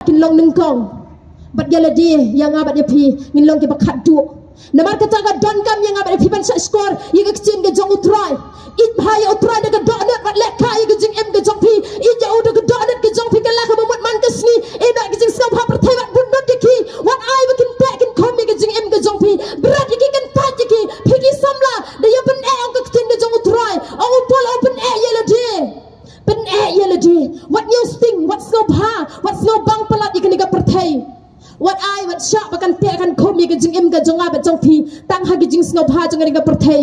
kin long nengkong bat yala di yang abat dia pi ngin long ke bakat du namar kata ga don kam yang abat pi ban sa skor yiga kcin ga jong utrai it bhai utrai de ga donat bat lekha yiga jing em ga jong pi i ja u de ga donat ga jong pi ga la ka bamut man ka sni e ba ga jing skam ha per thai bat bun not ki wat ai ba kin ta kin khom ga jing em ga jong pi berat ki kan ta ki phigi samla de ya ban e ong ka kcin ga jong utrai ong upol open e yala di ben e yala di what new sting what snow ha what snow bang palat ikan ga per thai what I what shop akan te akan khom ye jing em ga jonga ba jong phi tang ha gi jing snow pha jong ga per thai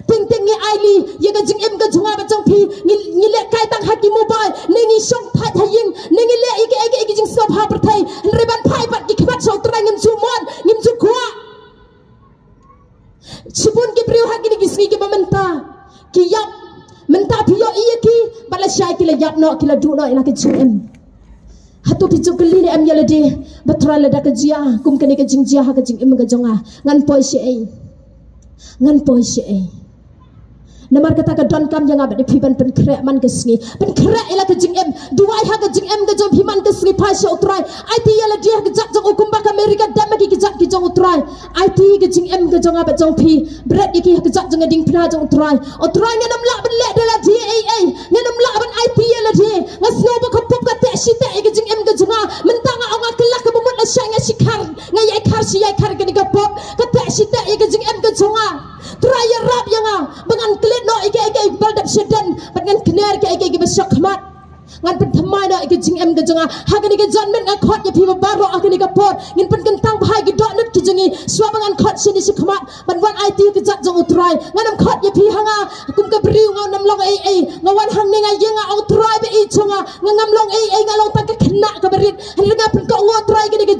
ting ting ngi ai li ye ga jing em ga jonga ba jong phi ngi le kai tang ha ki mobile ngi song thai thaying ngi le i gi jing snow pha per thai re ban phai bat ki khat so tra ngim chu mon ngim chu khwa chibun ki priu ha gi sni ki mamenta ki yap menta phi yo i ki bala shai ki la yap no ki la du no ila ki jing em hatu picu keli ni am yala di batra lada ka jia kum kani ka jing jia ha ka jing em ga jonga ngan poi se ai ngan poi se ai namar kata ka don kam yang abat di piban pen krek man ka sngi pen krek ila ka jing em duai ha ka jing em ga jong piman ka sngi pa se utrai it yala di ha ka jak jong ukum ba ka amerika dam ki jak ki jong utrai it ka jing em ga jong abat jong pi bret ki ha ka jak jong ding pna jong utrai nganam la ben le de la di ai nganam la ben it yala di ngasno ba ka pop ka te shite ga jing em ga jonga mentanga ong akla ka bumut la shanga shikar ngai ai khar si ai khar ga ni ga pop ka te shite ga jing em ga jonga try ya rap yanga bangan klit no ike baldap sedan bangan kner ike besok khmat ngan pen thamai no ike jing em ga jonga ha ga ni ga jan men ga khot ya phi baro a ga ni ga pot ngin pen kentang bhai gi dot nut ki jongi swa bangan khot sini si khmat ban wan it ki jat jong utrai nganam khot ya phi hanga kum ka briu ngau nam long ai ngawan hang ni nga yenga utrai be i chonga ngam long ai ngalong tak ka khna ka berit ha ga pen ko utrai ga ni ga